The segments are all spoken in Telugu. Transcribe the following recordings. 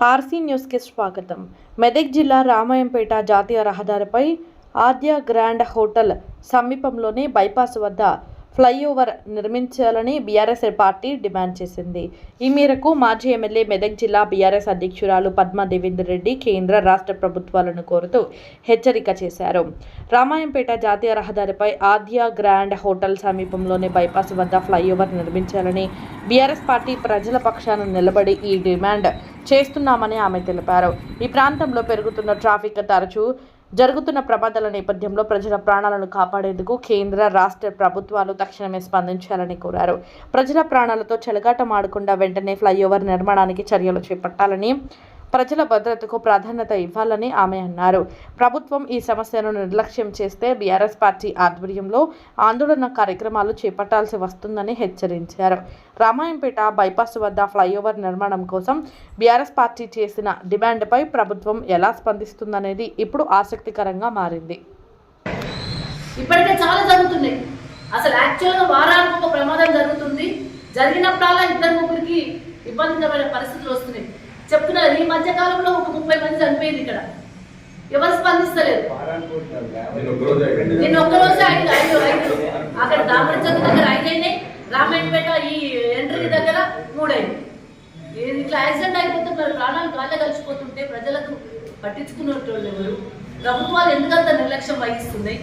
ఆర్సీ న్యూస్కి స్వాగతం. మెదక్ జిల్లా రామాయంపేట జాతీయ రహదారిపై ఆద్య గ్రాండ్ హోటల్ సమీపంలోని బైపాస్ వద్ద ఫ్లైఓవర్ నిర్మించాలని బీఆర్ఎస్ పార్టీ డిమాండ్ చేసింది. ఈ మేరకు మాజీ ఎమ్మెల్యే మెదక్ జిల్లా బీఆర్ఎస్ అధ్యక్షురాలు పద్మా దేవేందర్ రెడ్డి కేంద్ర రాష్ట్ర ప్రభుత్వాలను కోరుతూ హెచ్చరిక చేశారు. రామాయంపేట జాతీయ రహదారిపై ఆద్య గ్రాండ్ హోటల్ సమీపంలోని బైపాస్ వద్ద ఫ్లైఓవర్ నిర్మించాలని బీఆర్ఎస్ పార్టీ ప్రజల పక్షాన నిలబడి ఈ డిమాండ్ చేస్తున్నామని ఆమె తెలిపారు. ఈ ప్రాంతంలో పెరుగుతున్న ట్రాఫిక్, తరచూ జరుగుతున్న ప్రమాదాల నేపథ్యంలో ప్రజల ప్రాణాలను కాపాడేందుకు కేంద్ర రాష్ట్ర ప్రభుత్వాలు తక్షణమే స్పందించాలని కోరారు. ప్రజల ప్రాణాలతో చెలగాటమాడకుండా వెంటనే ఫ్లైఓవర్ నిర్మాణానికి చర్యలు చేపట్టాలని, ప్రజల భద్రతకు ప్రాధాన్యత ఇవ్వాలని ఆమె అన్నారు. ప్రభుత్వం ఈ సమస్యను నిర్లక్ష్యం చేస్తే బీఆర్ఎస్ పార్టీ ఆధ్వర్యంలో ఆందోళన కార్యక్రమాలు చేపట్టాల్సి వస్తుందని హెచ్చరించారు. రామాయంపేట బైపాస్ వద్ద ఫ్లైఓవర్ నిర్మాణం కోసం బీఆర్ఎస్ పార్టీ చేసిన డిమాండ్పై ప్రభుత్వం ఎలా స్పందిస్తుందనేది ఇప్పుడు ఆసక్తికరంగా మారింది. ఇప్పటికే చాలా జరుగుతున్నాయి. అసలు యాక్చువల్గా వారానికి ఒక ప్రమాదం జరుగుతుంది. జరిగినప్పుడల్లా ఇద్దరు ముగ్గురికి ఇబ్బందికరమైన పరిస్థితులు వస్తున్నాయి. చెప్తున్నారు, ఈ మధ్య కాలంలో ఒక 30 మంది చనిపోయింది. ఇక్కడ ఎవరు స్పందిస్తలేదు. నేను ఒక్కరోజు 5 అక్కడ దామరచంద్ర దగ్గర 5 అయినాయి, రామాయంపేట ఈ ఎంట్రీ దగ్గర 3 అయింది. ఇట్లా యాక్సిడెంట్ అయిపోతే మరి ప్రాణాలు గాల్లో కలిసిపోతుంటే ప్రజలకు పట్టించుకునేటోళ్ళు ఎవరు? ప్రభుత్వాలు ఎందుకంత నిర్లక్ష్యం వహిస్తున్నాయి?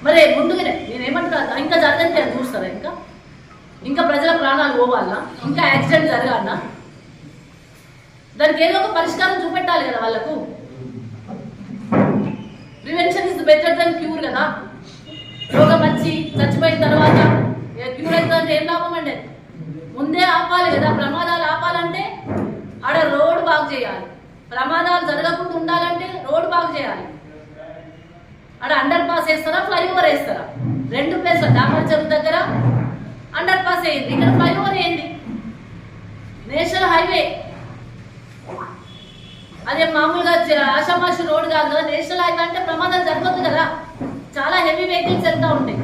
మరి ముందుగానే నేనేమంటా, ఇంకా జరగంటే అని చూస్తారా? ఇంకా ప్రజల ప్రాణాలు పోవాలన్నా, ఇంకా యాక్సిడెంట్ జరగాలన్నా దానికి ఏదో ఒక పరిష్కారం చూపెట్టాలి కదా వాళ్ళకు. Prevention is better than cure కదా. రోగం వచ్చి చచ్చిపోయిన తర్వాత క్యూర్ అవుతుందంటే ఏం లాభం అండి? ముందే ఆపాలి కదా. ప్రమాదాలు ఆపాలంటే ఆడ రోడ్ బాగు చేయాలి. ప్రమాదాలు జరగకుండా ఉండాలంటే రోడ్ బాగు చేయాలి. ఆడ అండర్ పాస్ వేస్తారా, ఫ్లైఓవర్ వేస్తారా? 2 ప్లేస్ల దామర చెరువు దగ్గర అండర్ పాస్ అయ్యింది, ఇక్కడ ఫ్లైఓవర్ అయింది. నేషనల్ హైవే అదే మామూలుగా ఆషామాషి రోడ్ కాదు కదా. నేషనల్ హైవే అంటే ప్రమాదాలు జరగదు కదా. చాలా హెవీ వెహికల్స్ వెళ్తూ ఉంటాయి.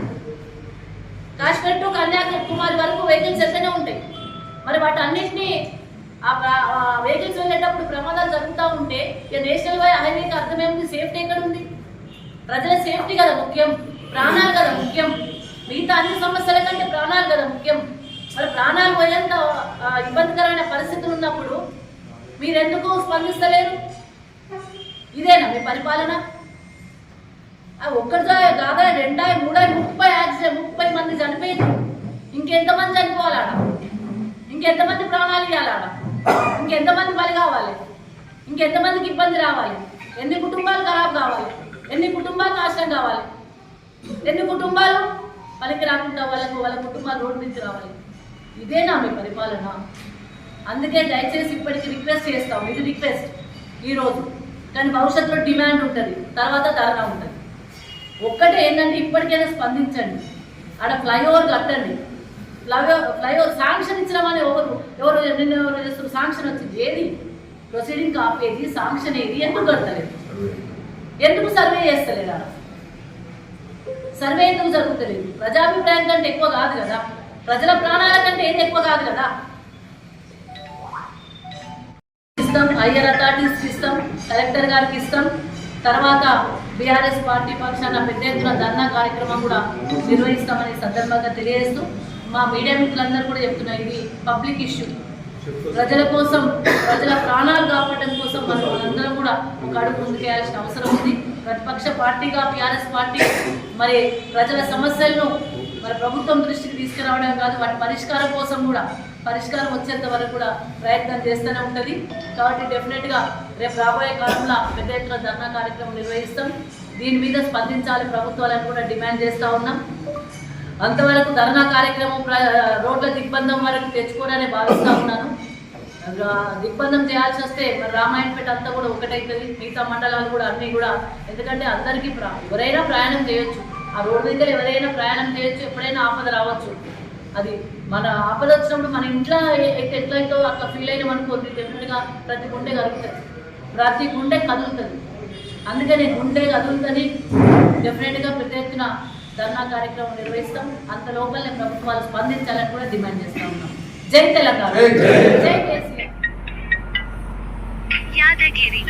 కాశ్మీర్ టు కన్యాకుమారి వరకు వెహికల్స్ వెళ్తూనే ఉంటాయి. మరి వాటి అన్నింటినీ ఆ వెహికల్స్ వెళ్ళేటప్పుడు ప్రమాదాలు జరుగుతూ ఉంటే ఇక నేషనల్ హైవేకి అర్థమేమిటి? సేఫ్టీ ఎక్కడ ఉంది? ప్రజల సేఫ్టీ కదా ముఖ్యం, ప్రాణాలు కదా ముఖ్యం. మిగతా అన్ని సమస్యల కంటే ప్రాణాలు కదా ముఖ్యం. మరి ప్రాణాలు పోయేంత ఇబ్బందికరమైన పరిస్థితులు ఉన్నప్పుడు మీరెందుకు స్పందిస్తలేరు? ఇదేనా మీ పరిపాలన? ఒక్కటి కాగా 2, 3, 30 యాక్సిడెంట్, 30 మంది చనిపోయింది. ఇంకెంతమంది చనిపోవాలి ఆడ? ఇంకెంతమంది ప్రాణాలు ఇవ్వాలి ఆడ? ఇంకెంతమంది బలి కావాలి? ఇంకెంతమందికి ఇబ్బంది రావాలి? ఎన్ని కుటుంబాలు ఖరాబ్ కావాలి? ఎన్ని కుటుంబాలు నాశనం కావాలి? ఎన్ని కుటుంబాలు పనికి రాకుండా వాళ్ళ కుటుంబాలు రోడ్డు నుంచి రావాలి? ఇదేనా మీ పరిపాలన? అందుకే దయచేసి ఇప్పటికి రిక్వెస్ట్ చేస్తాం. ఇది రిక్వెస్ట్ ఈరోజు, కానీ భవిష్యత్తులో డిమాండ్ ఉంటుంది, తర్వాత ధర్నా ఉంటుంది. ఒక్కటే ఏంటంటే ఇప్పటికైనా స్పందించండి. ఆడ ఫ్లైఓవర్ కట్టండి. ఫ్లైఓవర్ శాంక్షన్ ఇచ్చినామని ఎవరు చేస్తారు? శాంక్షన్ వచ్చింది ఏది? ప్రొసీడింగ్ ఆపేది శాంక్షన్ ఏది? ఎందుకు కడతలేదు? ఎందుకు సర్వే చేస్తలేదు? ఆడ సర్వే ఎందుకు జరుగుతలేదు? ప్రజాభిప్రాయం కంటే ఎక్కువ కాదు కదా. ప్రజల ప్రాణాల కంటే ఏది ఎక్కువ కాదు కదా. ఇస్తాం, హైయర్ అథారిటీస్కి ఇస్తాం, కలెక్టర్ గారికి ఇస్తాం. తర్వాత బీఆర్ఎస్ పార్టీ పక్షాన పెద్ద ఎత్తున ధర్నా కార్యక్రమం కూడా నిర్వహిస్తామని సందర్భంగా తెలియజేస్తూ, మా మీడియా మిత్రులందరూ కూడా చెప్తున్నా, ఇది పబ్లిక్ ఇష్యూ. ప్రజల కోసం, ప్రజల ప్రాణాలు కాపాడడం కోసం మనందరం కూడా ఒక అడుగు ముందుకేయాల్సిన అవసరం ఉంది. ప్రతిపక్ష పార్టీగా బీఆర్ఎస్ పార్టీ మరి ప్రజల సమస్యలను మరి ప్రభుత్వం దృష్టికి తీసుకురావడం కాదు, వాటి పరిష్కారం కోసం కూడా, పరిష్కారం వచ్చేంత వరకు కూడా ప్రయత్నం చేస్తూనే ఉంటుంది. కాబట్టి డెఫినెట్గా రేపు రాబోయే కాలంలో పెద్ద ఎత్తున ధర్నా కార్యక్రమం నిర్వహిస్తాం. దీని మీద స్పందించాలి ప్రభుత్వాలను కూడా డిమాండ్ చేస్తూ ఉన్నాం. అంతవరకు ధర్నా కార్యక్రమం రోడ్ల దిగ్బంధం వరకు తెచ్చుకోవాలని భావిస్తూ ఉన్నాను. దిగ్బంధం చేయాల్సి వస్తే మరి రామాయంపేట అంతా కూడా ఒకటైతుంది, మిగతా మండలాలు కూడా అన్నీ కూడా. ఎందుకంటే అందరికీ ఎవరైనా ప్రయాణం చేయొచ్చు, ఆ రోడ్డు దగ్గర ఎవరైనా ప్రయాణం చేయొచ్చు, ఎప్పుడైనా ఆపద రావచ్చు. అది మన ఆపద వచ్చినప్పుడు మన ఇంట్లో అయితే ఎట్లయితే అట్లా ఫీల్ అయినామనుకోండి, డెఫినెట్గా ప్రతి గుండె కలుగుతుంది, ప్రతి గుండె కదులుతుంది. అందుకని గుండె కదులుతుంది. డెఫినెట్గా పెద్ద ఎత్తున ధర్నా కార్యక్రమం నిర్వహిస్తాం. అంత లోపలనే ప్రభుత్వాలు స్పందించాలని కూడా డిమాండ్ చేస్తూ ఉన్నాం. జై తెలంగాణ, జై KCR. Yadagiri,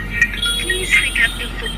please pick up the phone.